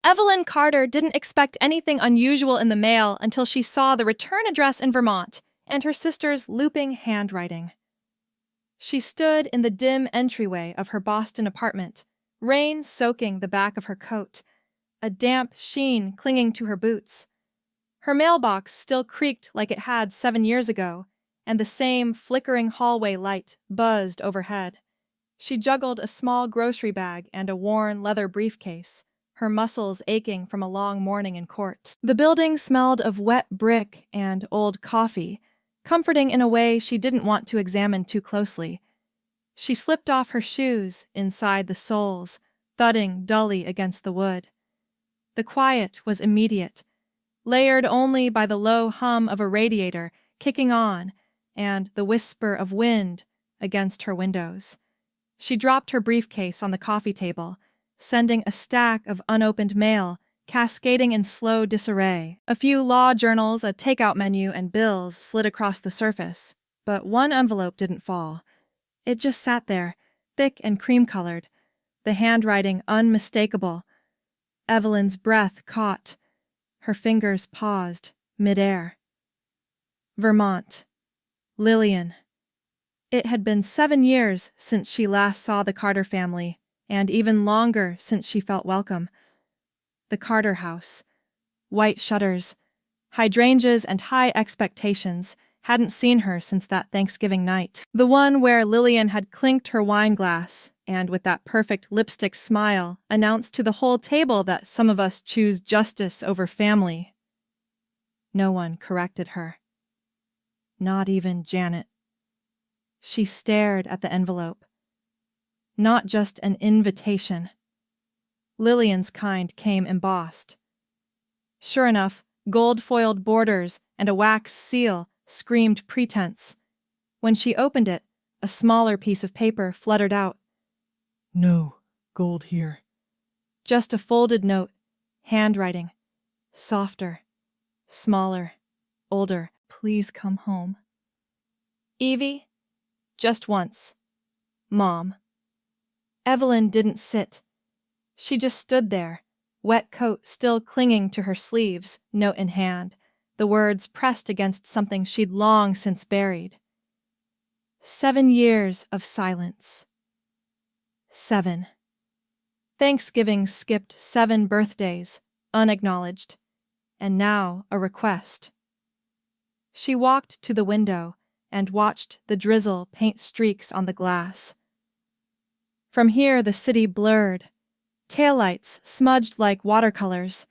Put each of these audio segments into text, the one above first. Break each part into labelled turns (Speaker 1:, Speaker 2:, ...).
Speaker 1: Evelyn Carter didn't expect anything unusual in the mail until she saw the return address in Vermont and her sister's looping handwriting. She stood in the dim entryway of her Boston apartment, rain soaking the back of her coat, a damp sheen clinging to her boots. Her mailbox still creaked like it had 7 years ago, and the same flickering hallway light buzzed overhead. She juggled a small grocery bag and a worn leather briefcase, her muscles aching from a long morning in court. The building smelled of wet brick and old coffee, comforting in a way she didn't want to examine too closely. She slipped off her shoes inside the soles, thudding dully against the wood. The quiet was immediate, layered only by the low hum of a radiator kicking on and the whisper of wind against her windows. She dropped her briefcase on the coffee table, sending a stack of unopened mail cascading in slow disarray. A few law journals, a takeout menu, and bills slid across the surface, but one envelope didn't fall. It just sat there, thick and cream-colored, the handwriting unmistakable. Evelyn's breath caught. Her fingers paused, midair. Vermont. Lillian. It had been 7 years since she last saw the Carter family, and even longer since she felt welcome. The Carter house. White shutters, hydrangeas, and high expectations hadn't seen her since that Thanksgiving night. The one where Lillian had clinked her wine glass and, with that perfect lipstick smile, announced to the whole table that some of us choose justice over family. No one corrected her. Not even Janet. She stared at the envelope. Not just an invitation. Lillian's kind came embossed. Sure enough, gold-foiled borders and a wax seal screamed pretense. When she opened it, a smaller piece of paper fluttered out.
Speaker 2: No gold here.
Speaker 1: Just a folded note, handwriting. Softer, smaller, older. Please come home. Evie? Just once. Mom. Evelyn didn't sit. She just stood there, wet coat still clinging to her sleeves, note in hand, the words pressed against something she'd long since buried. 7 years of silence. 7. Thanksgiving skipped 7 birthdays, unacknowledged, and now a request. She walked to the window and watched the drizzle paint streaks on the glass. From here the city blurred, taillights smudged like watercolors,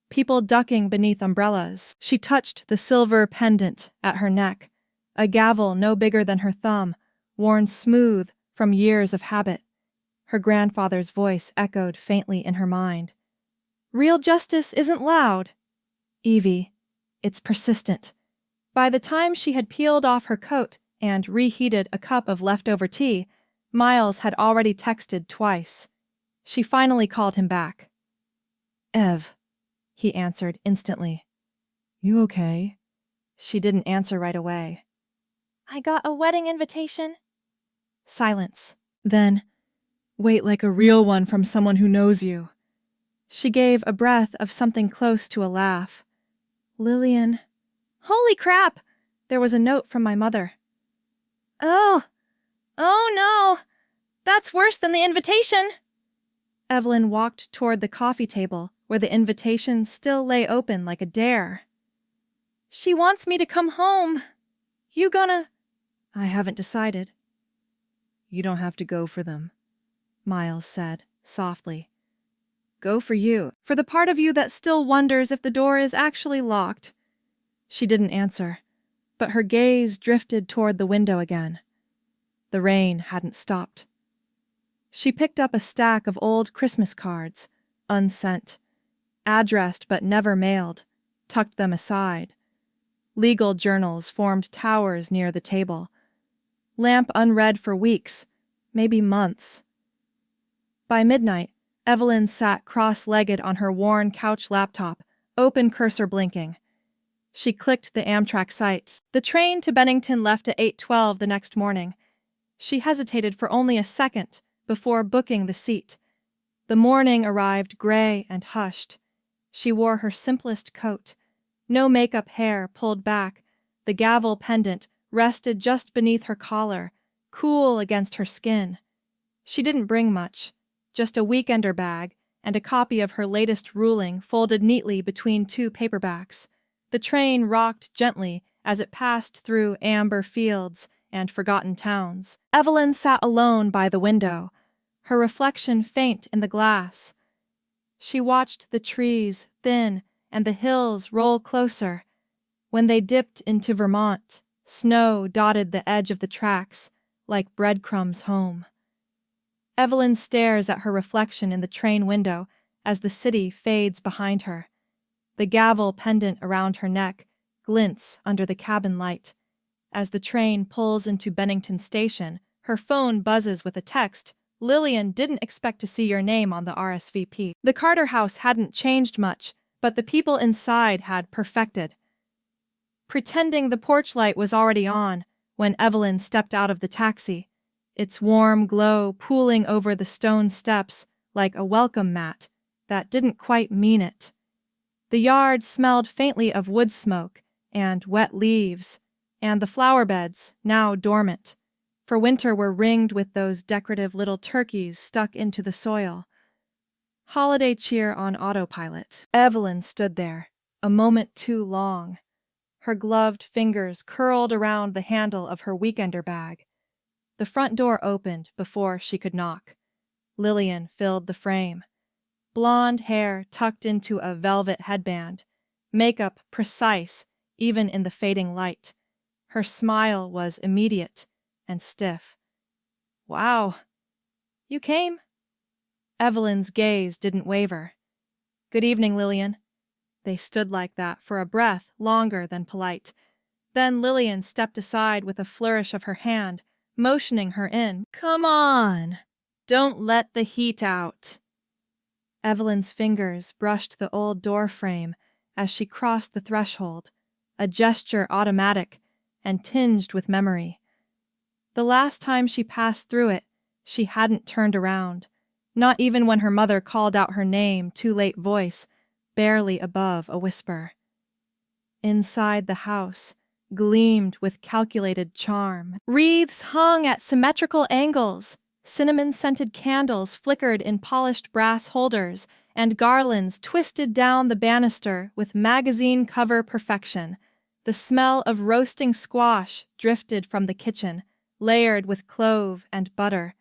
Speaker 1: people ducking beneath umbrellas. She touched the silver pendant at her neck, a gavel no bigger than her thumb, worn smooth from years of habit. Her grandfather's voice echoed faintly in her mind. Real justice isn't loud, Evie. It's persistent. By the time she had peeled off her coat and reheated a cup of leftover tea, Miles had already texted twice. She finally called him back.
Speaker 2: Ev,
Speaker 1: he answered instantly.
Speaker 2: You okay?
Speaker 1: She didn't answer right away. I got a wedding invitation. Silence.
Speaker 2: Then, wait like a real one from someone who knows you.
Speaker 1: She gave a breath of something close to a laugh. Lillian. Holy crap! There was a note from my mother. Oh no! That's worse than the invitation! Evelyn walked toward the coffee table, where the invitation still lay open like a dare. She wants me to come home. You gonna...
Speaker 2: I haven't decided. You don't have to go for them, Miles said, softly. Go for you, for the part of you that still wonders if the door is actually locked. She didn't answer, but her gaze drifted toward the window again. The rain hadn't stopped. She picked up a stack of old Christmas cards, unsent, addressed but never mailed, tucked them aside. Legal journals formed towers near the table. Lamp unread for weeks, maybe months. By midnight, Evelyn sat cross-legged on her worn couch laptop, open cursor blinking. She clicked the Amtrak sites. The train to Bennington left at 8:12 the next morning. She hesitated for only a second before booking the seat. The morning arrived gray and hushed.
Speaker 1: She wore her simplest coat. No makeup hair pulled back, the gavel pendant rested just beneath her collar, cool against her skin. She didn't bring much, just a weekender bag and a copy of her latest ruling folded neatly between two paperbacks. The train rocked gently as it passed through amber fields and forgotten towns. Evelyn sat alone by the window, her reflection faint in the glass. She watched the trees thin and the hills roll closer. When they dipped into Vermont, snow dotted the edge of the tracks like breadcrumbs home. Evelyn stares at her reflection in the train window as the city fades behind her. The gavel pendant around her neck glints under the cabin light. As the train pulls into Bennington Station, her phone buzzes with a text. Lillian didn't expect to see your name on the RSVP. The Carter house hadn't changed much, but the people inside had perfected. Pretending the porch light was already on when Evelyn stepped out of the taxi, its warm glow pooling over the stone steps like a welcome mat that didn't quite mean it. The yard smelled faintly of wood smoke and wet leaves, and the flower beds, now dormant, for winter were ringed with those decorative little turkeys stuck into the soil. Holiday cheer on autopilot. Evelyn stood there, a moment too long. Her gloved fingers curled around the handle of her weekender bag. The front door opened before she could knock. Lillian filled the frame. Blonde hair tucked into a velvet headband, makeup precise even in the fading light. Her smile was immediate and stiff. "Wow, you came?" Evelyn's gaze didn't waver. "Good evening, Lillian." They stood like that for a breath longer than polite. Then Lillian stepped aside with a flourish of her hand, motioning her in. "Come on, don't let the heat out." Evelyn's fingers brushed the old door frame as she crossed the threshold, a gesture automatic and tinged with memory. The last time she passed through it, she hadn't turned around, not even when her mother called out her name, too late voice, barely above a whisper. Inside the house gleamed with calculated charm. Wreaths hung at symmetrical angles, cinnamon-scented candles flickered in polished brass holders, and garlands twisted down the banister with magazine cover perfection. The smell of roasting squash drifted from the kitchen, layered with clove and butter.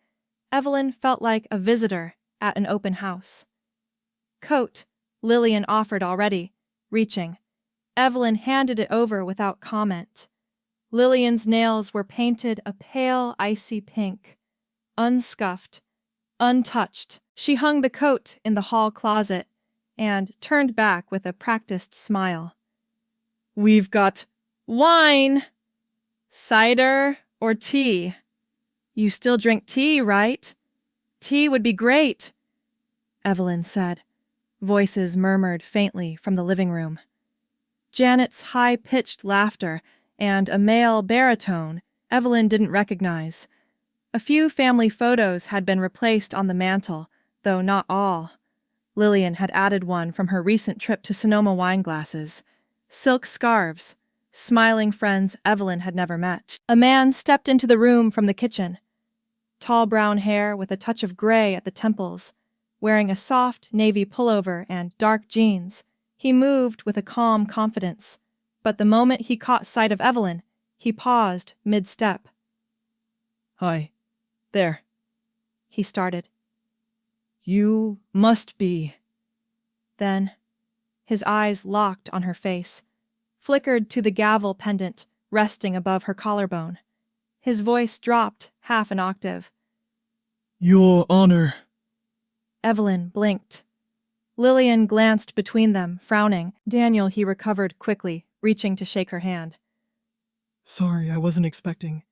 Speaker 1: Evelyn felt like a visitor at an open house. "Coat," Lillian offered already, reaching. Evelyn handed it over without comment. Lillian's nails were painted a pale, icy pink. Unscuffed, untouched, she hung the coat in the hall closet and turned back with a practiced smile. "We've got wine, cider, or tea. You still drink tea, right? Tea would be great," Evelyn said. Voices murmured faintly from the living room. Janet's high-pitched laughter and a male baritone Evelyn didn't recognize. A few family photos had been replaced on the mantel, though not all. Lillian had added one from her recent trip to Sonoma wine glasses. Silk scarves, smiling friends Evelyn had never met. A man stepped into the room from the kitchen. Tall brown hair with a touch of gray at the temples, wearing a soft navy pullover and dark jeans. He moved with a calm confidence, but the moment he caught sight of Evelyn, he paused mid-step. "Hi, there," he started. "You must be..." Then, his eyes locked on her face, flickered to the gavel pendant resting above her collarbone. His voice dropped half an octave. "Your Honor." Evelyn blinked. Lillian glanced between them, frowning. "Daniel," he recovered quickly, reaching to shake her hand. "Sorry, I wasn't expecting."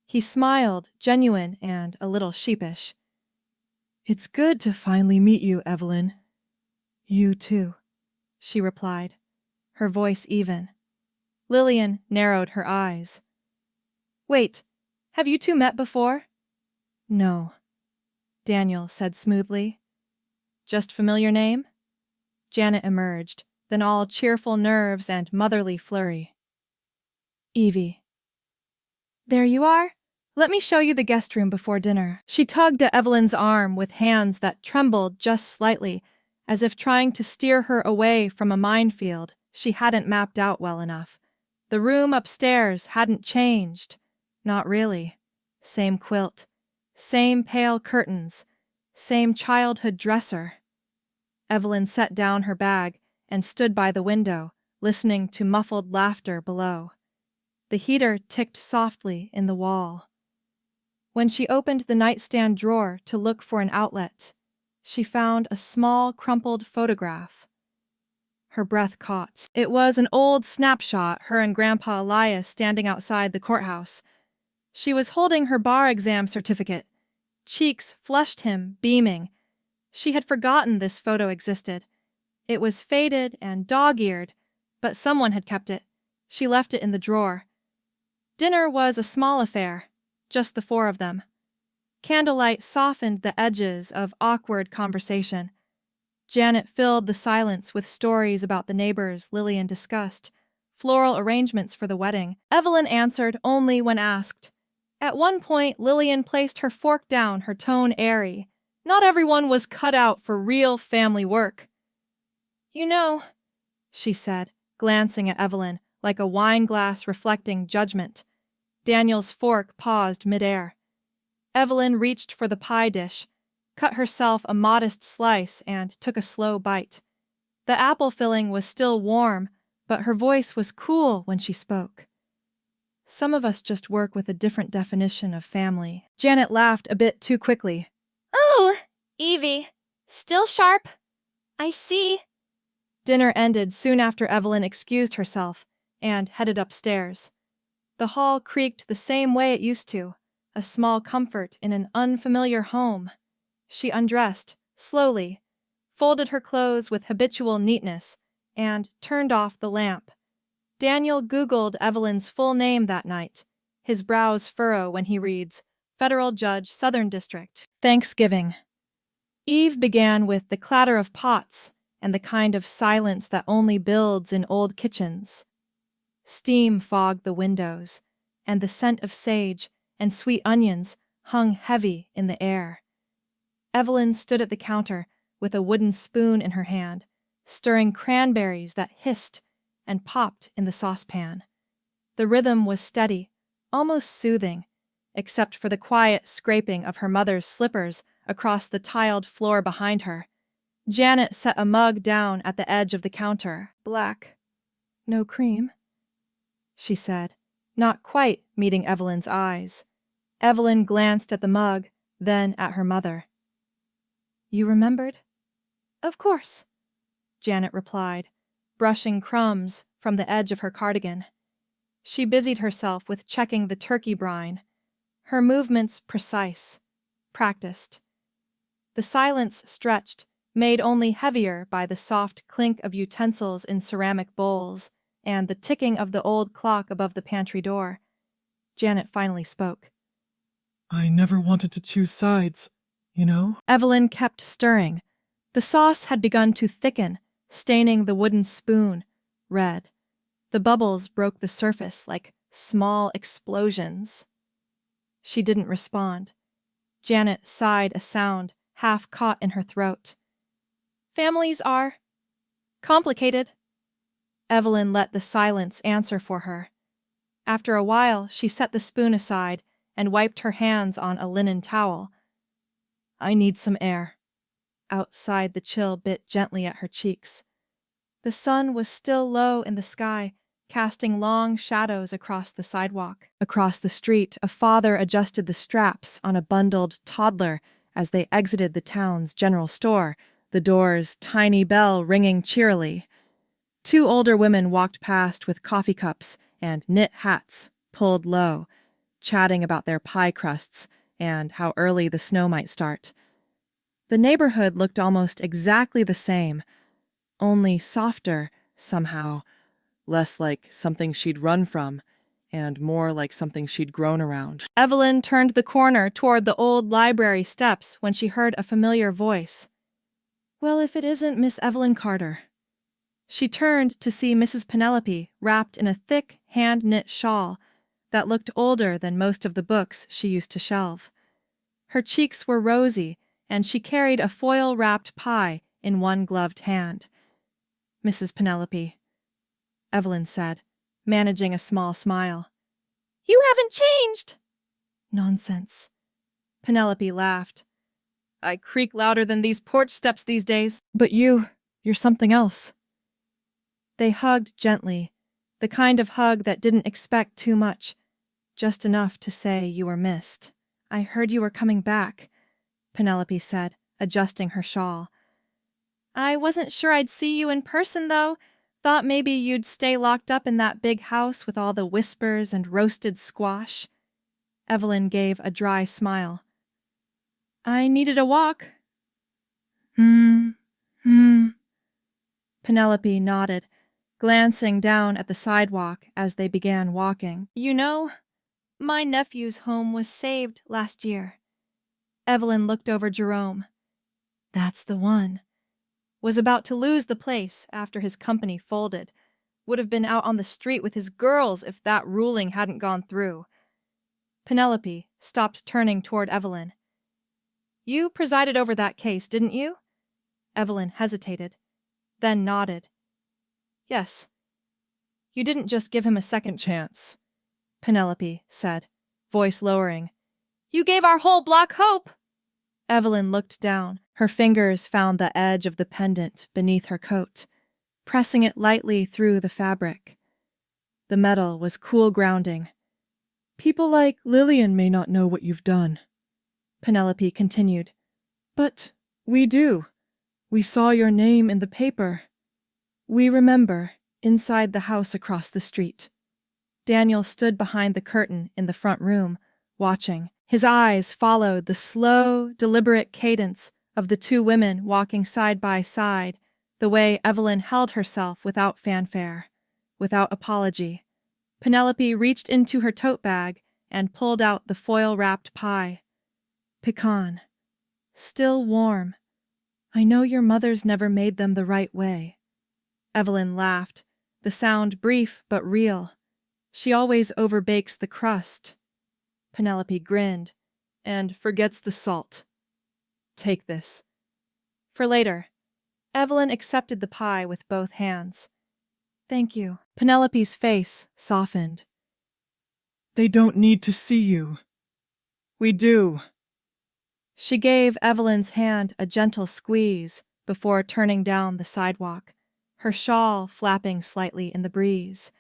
Speaker 1: He smiled, genuine and a little sheepish. "It's good to finally meet you, Evelyn." "You too," she replied, her voice even. Lillian narrowed her eyes. "Wait, have you two met before?" "No," Daniel said smoothly. "Just familiar name?" Janet emerged, then all cheerful nerves and motherly flurry.
Speaker 2: Evie.
Speaker 1: There you are. Let me show you the guest room before dinner. She tugged at Evelyn's arm with hands that trembled just slightly, as if trying to steer her away from a minefield she hadn't mapped out well enough. The room upstairs hadn't changed. Not really. Same quilt. Same pale curtains. Same childhood dresser. Evelyn set down her bag and stood by the window, listening to muffled laughter below. The heater ticked softly in the wall. When she opened the nightstand drawer to look for an outlet, she found a small, crumpled photograph. Her breath caught. It was an old snapshot, her and Grandpa Elias standing outside the courthouse. She was holding her bar exam certificate. Cheeks flushed him, beaming. She had forgotten this photo existed. It was faded and dog-eared, but someone had kept it. She left it in the drawer. Dinner was a small affair, just the four of them. Candlelight softened the edges of awkward conversation. Janet filled the silence with stories about the neighbors Lillian discussed, floral arrangements for the wedding. Evelyn answered only when asked. At one point, Lillian placed her fork down, her tone airy. Not everyone was cut out for real family work. You know, she said, glancing at Evelyn like a wine glass reflecting judgment. Daniel's fork paused midair. Evelyn reached for the pie dish, cut herself a modest slice, and took a slow bite. The apple filling was still warm, but her voice was cool when she spoke. Some of us just work with a different definition of family. Janet laughed a bit too quickly.
Speaker 3: Oh, Evie, still sharp. I see.
Speaker 1: Dinner ended soon after Evelyn excused herself and headed upstairs. The hall creaked the same way it used to, a small comfort in an unfamiliar home. She undressed, slowly, folded her clothes with habitual neatness, and turned off the lamp. Daniel Googled Evelyn's full name that night, his brows furrow when he reads, Federal Judge, Southern District, Thanksgiving. Eve began with the clatter of pots and the kind of silence that only builds in old kitchens. Steam fogged the windows, and the scent of sage and sweet onions hung heavy in the air. Evelyn stood at the counter with a wooden spoon in her hand, stirring cranberries that hissed and popped in the saucepan. The rhythm was steady, almost soothing, except for the quiet scraping of her mother's slippers across the tiled floor behind her. Janet set a mug down at the edge of the counter. Black. No cream, she said, not quite meeting Evelyn's eyes. Evelyn glanced at the mug, then at her mother. You remembered? Of course, Janet replied, brushing crumbs from the edge of her cardigan. She busied herself with checking the turkey brine, her movements precise, practiced. The silence stretched, made only heavier by the soft clink of utensils in ceramic bowls and the ticking of the old clock above the pantry door. Janet finally spoke.
Speaker 4: I never wanted to choose sides, you know?
Speaker 1: Evelyn kept stirring. The sauce had begun to thicken, staining the wooden spoon red. The bubbles broke the surface like small explosions. She didn't respond. Janet sighed a sound half caught in her throat. Families are complicated. Evelyn let the silence answer for her. After a while, she set the spoon aside and wiped her hands on a linen towel. I need some air. Outside, the chill bit gently at her cheeks. The sun was still low in the sky, casting long shadows across the sidewalk. Across the street, a father adjusted the straps on a bundled toddler as they exited the town's general store, the door's tiny bell ringing cheerily. Two older women walked past with coffee cups and knit hats pulled low, chatting about their pie crusts and how early the snow might start. The neighborhood looked almost exactly the same, only softer somehow, less like something she'd run from, and more like something she'd grown around. Evelyn turned the corner toward the old library steps when she heard a familiar voice.
Speaker 2: Well, if it isn't Miss Evelyn Carter. She turned to see Mrs. Penelope wrapped in a thick, hand-knit shawl that looked older than most of the books she used to shelve. Her cheeks were rosy, and she carried a foil-wrapped pie in one gloved hand. Mrs. Penelope, Evelyn said, managing a small smile.
Speaker 3: You haven't changed.
Speaker 2: Nonsense. Penelope laughed. I creak louder than these porch steps these days. But you're something else. They hugged gently, the kind of hug that didn't expect too much, just enough to say you were missed. I heard you were coming back, Penelope said, adjusting her shawl.
Speaker 1: I wasn't sure I'd see you in person, though. Thought maybe you'd stay locked up in that big house with all the whispers and roasted squash.
Speaker 2: Evelyn gave a dry smile. I needed a walk. Penelope nodded, glancing down at the sidewalk as they began walking.
Speaker 1: You know, my nephew's home was saved last year.
Speaker 2: Evelyn looked over Jerome. That's the one.
Speaker 1: Was about to lose the place after his company folded. Would have been out on the street with his girls if that ruling hadn't gone through. Penelope stopped turning toward Evelyn. You presided over that case, didn't you? Evelyn hesitated, then nodded. Yes. You didn't just give him a second chance, Penelope said, voice lowering. You gave our whole block hope.
Speaker 2: Evelyn looked down. Her fingers found the edge of the pendant beneath her coat, pressing it lightly through the fabric. The metal was cool grounding.
Speaker 4: People like Lillian may not know what you've done,
Speaker 2: Penelope continued.
Speaker 4: But we do. We saw your name in the paper.
Speaker 2: We remember, inside the house across the street. Daniel stood behind the curtain in the front room, watching. His eyes followed the slow, deliberate cadence of the two women walking side by side, the way Evelyn held herself without fanfare, without apology. Penelope reached into her tote bag and pulled out the foil-wrapped pie. Pecan. Still warm. I know your mother's never made them the right way. Evelyn laughed, the sound brief but real. She always overbakes the crust. Penelope grinned, and forgets the salt. Take this. For later, Evelyn accepted the pie with both hands. Thank you. Penelope's face softened.
Speaker 4: They don't need to see you. We do.
Speaker 2: She gave Evelyn's hand a gentle squeeze before turning down the sidewalk, her shawl flapping slightly in the breeze.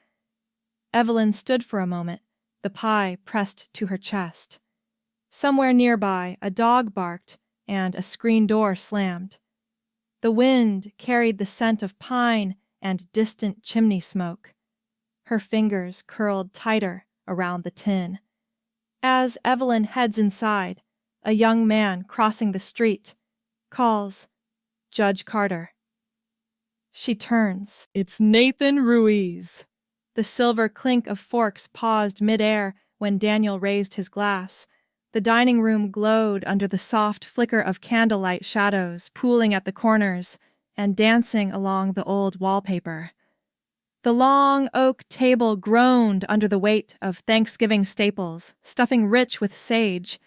Speaker 2: Evelyn stood for a moment, the pie pressed to her chest. Somewhere nearby, a dog barked and a screen door slammed. The wind carried the scent of pine and distant chimney smoke. Her fingers curled tighter around the tin. As Evelyn heads inside, a young man crossing the street calls, Judge Carter. She turns.
Speaker 4: It's Nathan Ruiz.
Speaker 2: The silver clink of forks paused midair when Daniel raised his glass. The dining room glowed under the soft flicker of candlelight shadows pooling at the corners and dancing along the old wallpaper. The long oak table groaned under the weight of Thanksgiving staples, stuffing rich with sage,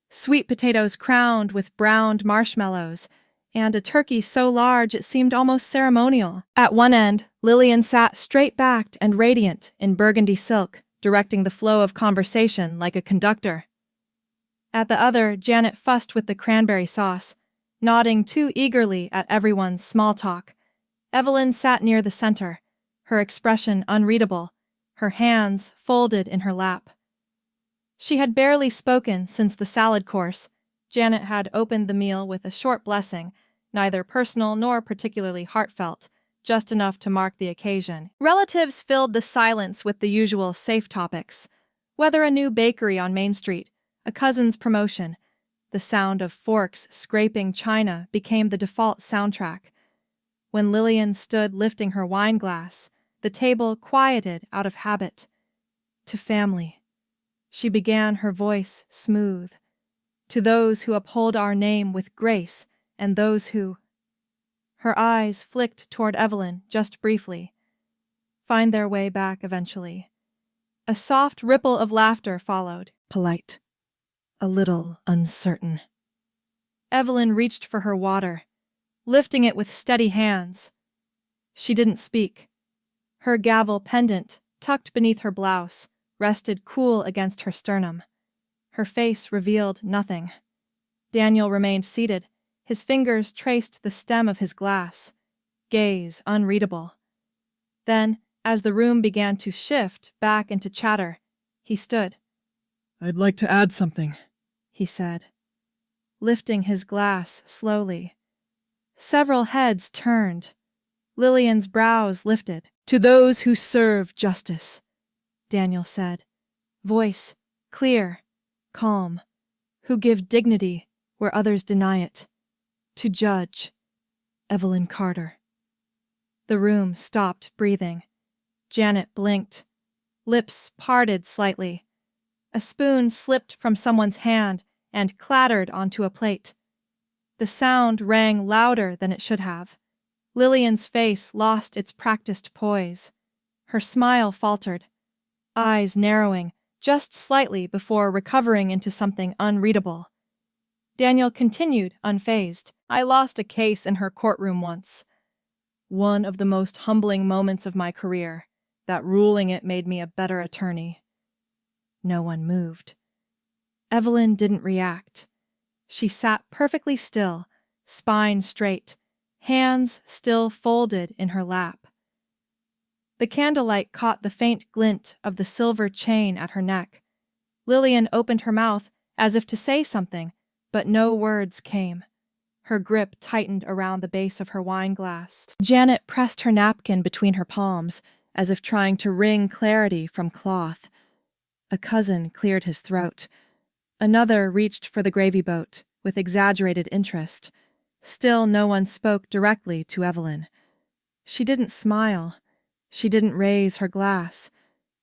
Speaker 2: sweet potatoes crowned with browned marshmallows, and a turkey so large it seemed almost ceremonial. At one end, Lillian sat straight-backed and radiant in burgundy silk, directing the flow of conversation like a conductor. At the other, Janet fussed with the cranberry sauce, nodding too eagerly at everyone's small talk. Evelyn sat near the center, her expression unreadable, her hands folded in her lap. She had barely spoken since the salad course. Janet had opened the meal with a short blessing, neither personal nor particularly heartfelt, just enough to mark the occasion. Relatives filled the silence with the usual safe topics. Whether a new bakery on Main Street, a cousin's promotion, the sound of forks scraping china became the default soundtrack. When Lillian stood lifting her wine glass, the table quieted out of habit. To family. She began, her voice smooth. To those who uphold our name with grace and those who...
Speaker 1: Her eyes flicked toward Evelyn just briefly, find their way back eventually. A soft ripple of laughter followed.
Speaker 2: Polite. A little uncertain.
Speaker 1: Evelyn reached for her water, lifting it with steady hands. She didn't speak. Her gavel pendant, tucked beneath her blouse, rested cool against her sternum. Her face revealed nothing. Daniel remained seated. His fingers traced the stem of his glass, gaze unreadable. Then, as the room began to shift back into chatter, he stood.
Speaker 4: I'd like to add something,
Speaker 1: he said, lifting his glass slowly. Several heads turned. Lillian's brows lifted. To those who serve justice, Daniel said, voice clear, calm, who give dignity where others deny it. To judge, Evelyn Carter. The room stopped breathing. Janet blinked. Lips parted slightly. A spoon slipped from someone's hand and clattered onto a plate. The sound rang louder than it should have. Lillian's face lost its practiced poise. Her smile faltered, eyes narrowing just slightly before recovering into something unreadable. Daniel continued, unfazed. I lost a case in her courtroom once. One of the most humbling moments of my career. That ruling it made me a better attorney. No one moved. Evelyn didn't react. She sat perfectly still, spine straight, hands still folded in her lap. The candlelight caught the faint glint of the silver chain at her neck. Lillian opened her mouth as if to say something, but no words came. Her grip tightened around the base of her wineglass. Janet pressed her napkin between her palms, as if trying to wring clarity from cloth. A cousin cleared his throat. Another reached for the gravy boat, with exaggerated interest. Still no one spoke directly to Evelyn. She didn't smile. She didn't raise her glass.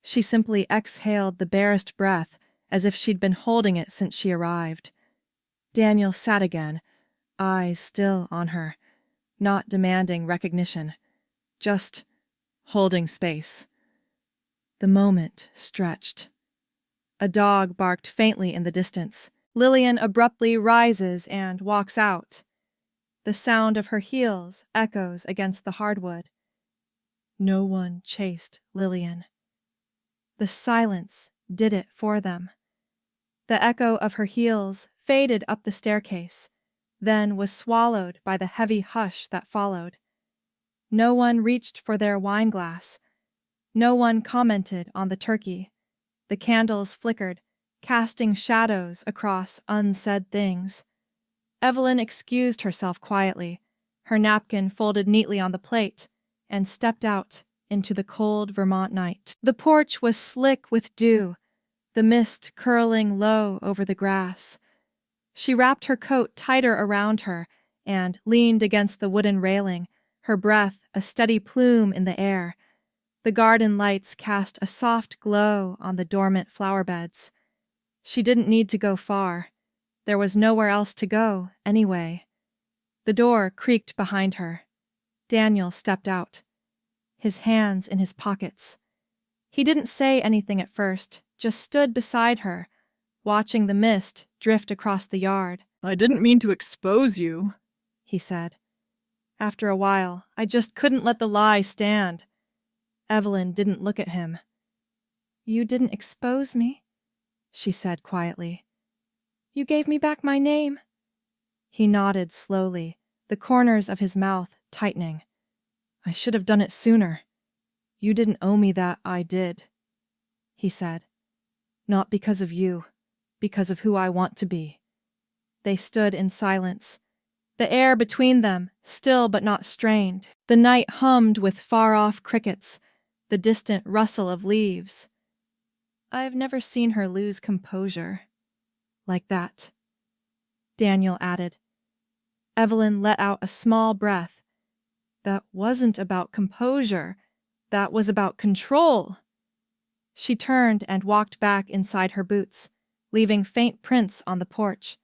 Speaker 1: She simply exhaled the barest breath, as if she'd been holding it since she arrived. Daniel sat again, eyes still on her, not demanding recognition, just holding space. The moment stretched. A dog barked faintly in the distance. Lillian abruptly rises and walks out. The sound of her heels echoes against the hardwood. No one chased Lillian. The silence did it for them. The echo of her heels faded up the staircase, then was swallowed by the heavy hush that followed. No one reached for their wineglass. No one commented on the turkey. The candles flickered, casting shadows across unsaid things. Evelyn excused herself quietly, her napkin folded neatly on the plate, and stepped out into the cold Vermont night. The porch was slick with dew, the mist curling low over the grass. She wrapped her coat tighter around her and leaned against the wooden railing, her breath a steady plume in the air. The garden lights cast a soft glow on the dormant flower beds. She didn't need to go far. There was nowhere else to go, anyway. The door creaked behind her. Daniel stepped out, his hands in his pockets. He didn't say anything at first, just stood beside her, watching the mist drift across the yard.
Speaker 4: I didn't mean to expose you,
Speaker 1: he said. After a while, I just couldn't let the lie stand. Evelyn didn't look at him. You didn't expose me, she said quietly. You gave me back my name. He nodded slowly, the corners of his mouth tightening. I should have done it sooner. You didn't owe me that, I did, he said. Not because of you, because of who I want to be. They stood in silence. The air between them, still but not strained. The night hummed with far-off crickets, the distant rustle of leaves. I've never seen her lose composure. Like that. Daniel added. Evelyn let out a small breath. That wasn't about composure. That was about control. She turned and walked back inside her boots, leaving faint prints on the porch.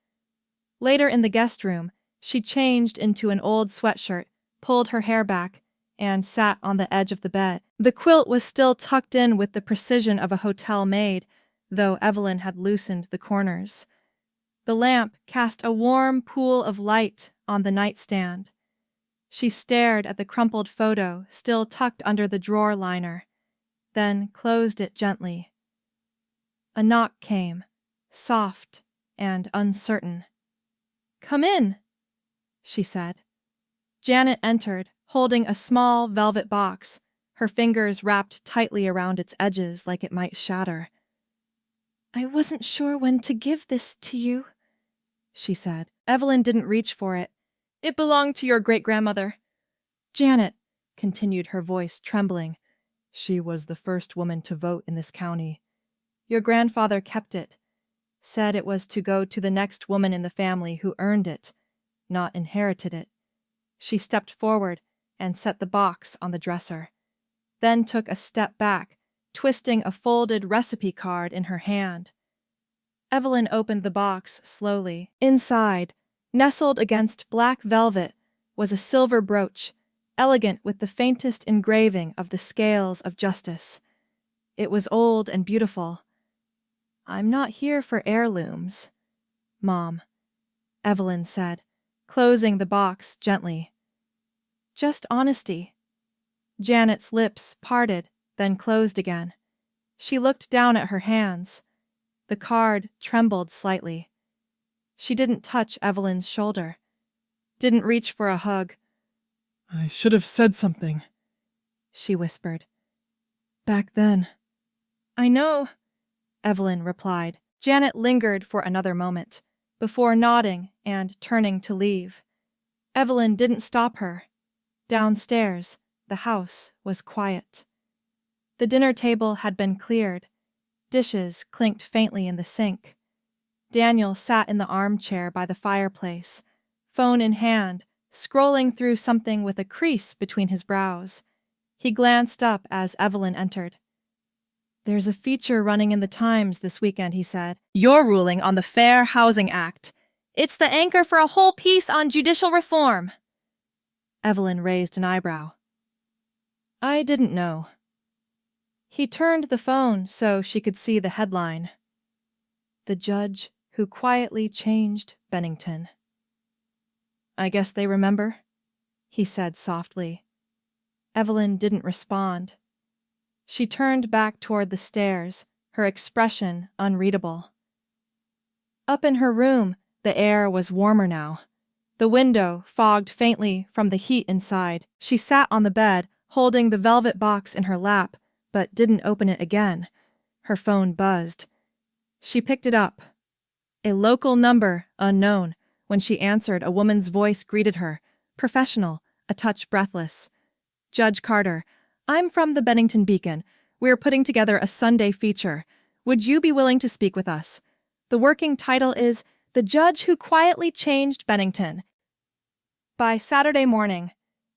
Speaker 1: Later in the guest room, she changed into an old sweatshirt, pulled her hair back, and sat on the edge of the bed. The quilt was still tucked in with the precision of a hotel maid, though Evelyn had loosened the corners. The lamp cast a warm pool of light on the nightstand. She stared at the crumpled photo still tucked under the drawer liner, then closed it gently. A knock came, soft and uncertain. "Come in," she said. Janet entered, holding a small velvet box, her fingers wrapped tightly around its edges like it might shatter.
Speaker 3: "I wasn't sure when to give this to you,"
Speaker 1: she said. Evelyn didn't reach for it. "It belonged to your great-grandmother." "Janet," continued her voice trembling, "she was the first woman to vote in this county. Your grandfather kept it, said it was to go to the next woman in the family who earned it, not inherited it." She stepped forward and set the box on the dresser, then took a step back, twisting a folded recipe card in her hand. Evelyn opened the box slowly. Inside, nestled against black velvet, was a silver brooch, elegant with the faintest engraving of the scales of justice. It was old and beautiful. "I'm not here for heirlooms, Mom," Evelyn said, closing the box gently. "Just honesty." Janet's lips parted, then closed again. She looked down at her hands. The card trembled slightly. She didn't touch Evelyn's shoulder, didn't reach for a hug.
Speaker 4: I should have said something,
Speaker 1: she whispered.
Speaker 4: back then.
Speaker 1: "I know," Evelyn replied. Janet lingered for another moment, before nodding and turning to leave. Evelyn didn't stop her. Downstairs, the house was quiet. The dinner table had been cleared. Dishes clinked faintly in the sink. Daniel sat in the armchair by the fireplace, phone in hand, scrolling through something with a crease between his brows. He glanced up as Evelyn entered. "There's a feature running in the Times this weekend," he said. "Your ruling on the Fair Housing Act. It's the anchor for a whole piece on judicial reform." Evelyn raised an eyebrow. "I didn't know." He turned the phone so she could see the headline. "The Judge Who Quietly Changed Bennington." "I guess they remember," he said softly. Evelyn didn't respond. She turned back toward the stairs, her expression unreadable. Up in her room, the air was warmer now. The window fogged faintly from the heat inside. She sat on the bed, holding the velvet box in her lap, but didn't open it again. Her phone buzzed. She picked it up. A local number, unknown. When she answered, a woman's voice greeted her, professional, a touch breathless. "Judge Carter, I'm from the Bennington Beacon. We're putting together a Sunday feature. Would you be willing to speak with us? The working title is The Judge Who Quietly Changed Bennington." By Saturday morning,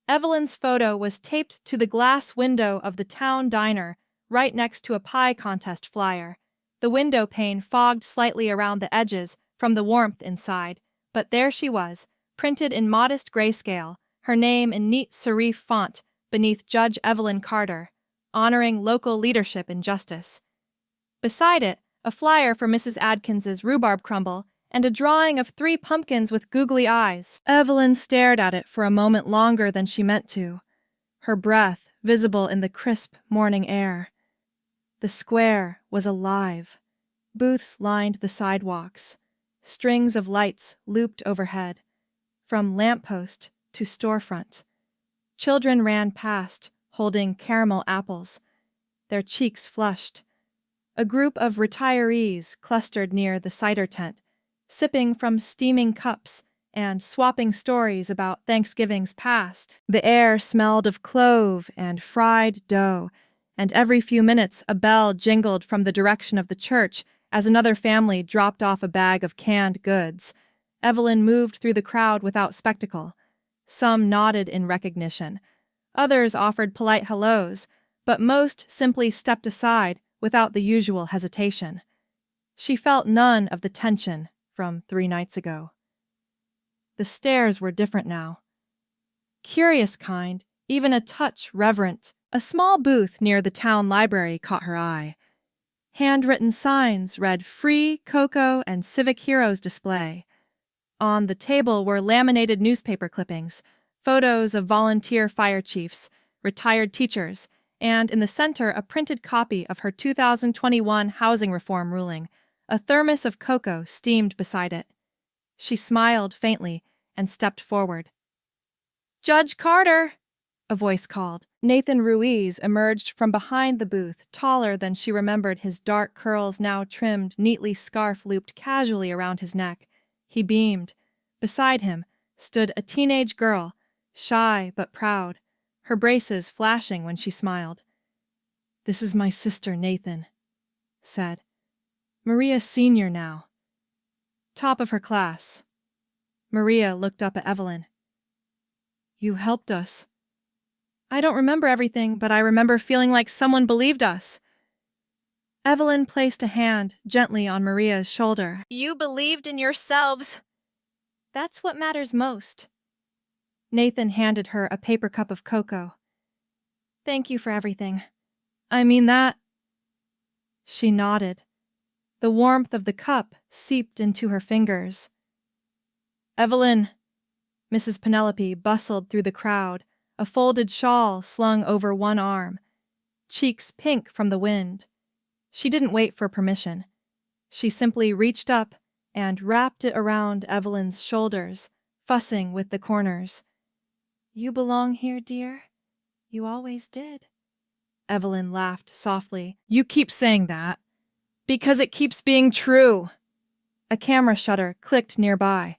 Speaker 1: Evelyn's photo was taped to the glass window of the town diner, right next to a pie contest flyer. The window pane fogged slightly around the edges from the warmth inside, but there she was, printed in modest grayscale, her name in neat serif font beneath Judge Evelyn Carter, honoring local leadership in justice. Beside it, a flyer for Mrs. Adkins's rhubarb crumble and a drawing of 3 pumpkins with googly eyes. Evelyn stared at it for a moment longer than she meant to, her breath visible in the crisp morning air. The square was alive. Booths lined the sidewalks. Strings of lights looped overhead, from lamppost to storefront. Children ran past, holding caramel apples, their cheeks flushed. A group of retirees clustered near the cider tent, sipping from steaming cups and swapping stories about Thanksgivings past. The air smelled of clove and fried dough, and every few minutes a bell jingled from the direction of the church as another family dropped off a bag of canned goods. Evelyn moved through the crowd without spectacle. Some nodded in recognition. Others offered polite hellos, but most simply stepped aside without the usual hesitation. She felt none of the tension from 3 nights ago. The stairs were different now. Curious kind, even a touch reverent. A small booth near the town library caught her eye. Handwritten signs read Free, Cocoa, and Civic Heroes Display. On the table were laminated newspaper clippings, photos of volunteer fire chiefs, retired teachers, and in the center a printed copy of her 2021 housing reform ruling. A thermos of cocoa steamed beside it. She smiled faintly and stepped forward. "Judge Carter!" a voice called. Nathan Ruiz emerged from behind the booth, taller than she remembered, his dark curls now trimmed neatly, scarf looped casually around his neck. He beamed. Beside him stood a teenage girl, shy but proud, her braces flashing when she smiled. "This is my sister, Nathan," said. "Maria's senior now. Top of her class." Maria looked up at Evelyn. "You helped us." "I don't remember everything, but I remember feeling like someone believed us." Evelyn placed a hand gently on Maria's shoulder.
Speaker 3: You believed in yourselves.
Speaker 1: "That's what matters most." Nathan handed her a paper cup of cocoa. "Thank you for everything. I mean that." She nodded. The warmth of the cup seeped into her fingers. "Evelyn." Mrs. Penelope bustled through the crowd, a folded shawl slung over one arm, cheeks pink from the wind. She didn't wait for permission. She simply reached up and wrapped it around Evelyn's shoulders, fussing with the corners.
Speaker 3: You belong here, dear. You always did.
Speaker 1: Evelyn laughed softly. "You keep saying that. Because it keeps being true." A camera shutter clicked nearby.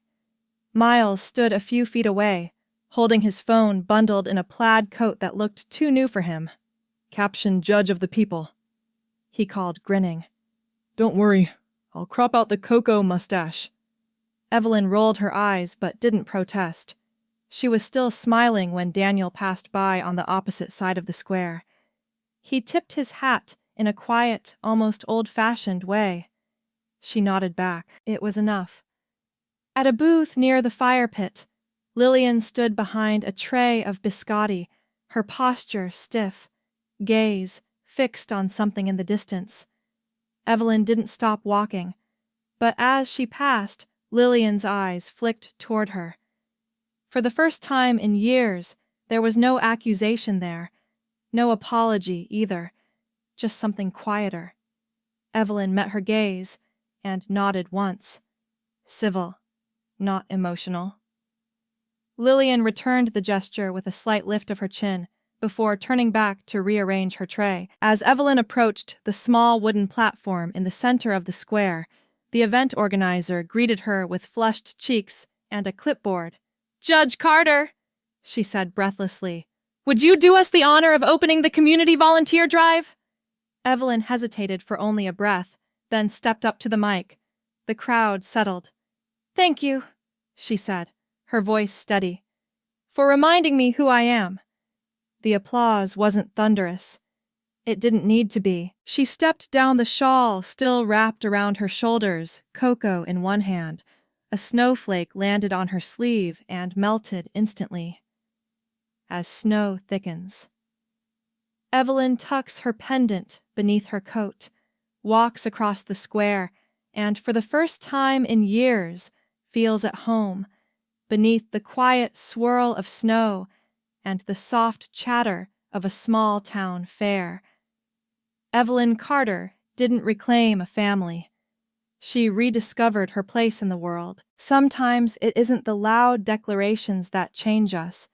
Speaker 1: Miles stood a few feet away, holding his phone bundled in a plaid coat that looked too new for him. "Caption Judge of the People," he called, grinning. "Don't worry, I'll crop out the cocoa mustache." Evelyn rolled her eyes but didn't protest. She was still smiling when Daniel passed by on the opposite side of the square. He tipped his hat in a quiet, almost old-fashioned way. She nodded back. It was enough. At a booth near the fire pit, Lillian stood behind a tray of biscotti, her posture stiff, gaze fixed on something in the distance. Evelyn didn't stop walking, but as she passed, Lillian's eyes flicked toward her. For the first time in years, there was no accusation there, no apology either, just something quieter. Evelyn met her gaze and nodded once. Civil, not emotional. Lillian returned the gesture with a slight lift of her chin before turning back to rearrange her tray. As Evelyn approached the small wooden platform in the center of the square, the event organizer greeted her with flushed cheeks and a clipboard. "Judge Carter," she said breathlessly, "would you do us the honor of opening the community volunteer drive?" Evelyn hesitated for only a breath, then stepped up to the mic. The crowd settled. "Thank you," she said, her voice steady, "for reminding me who I am." The applause wasn't thunderous. It didn't need to be. She stepped down the shawl still wrapped around her shoulders, cocoa in one hand. A snowflake landed on her sleeve and melted instantly. As snow thickens. Evelyn tucks her pendant beneath her coat, walks across the square, and for the first time in years feels at home, beneath the quiet swirl of snow and the soft chatter of a small-town fair. Evelyn Carter didn't reclaim a family. She rediscovered her place in the world. Sometimes it isn't the loud declarations that change us,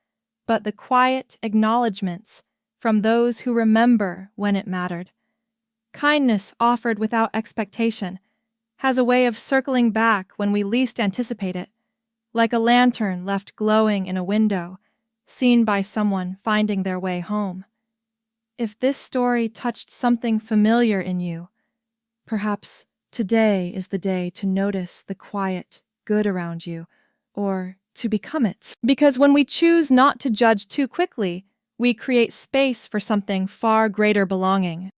Speaker 1: but the quiet acknowledgments from those who remember when it mattered. Kindness offered without expectation has a way of circling back when we least anticipate it, like a lantern left glowing in a window, seen by someone finding their way home. If this story touched something familiar in you, perhaps today is the day to notice the quiet good around you, or to become it. Because when we choose not to judge too quickly, we create space for something far greater belonging.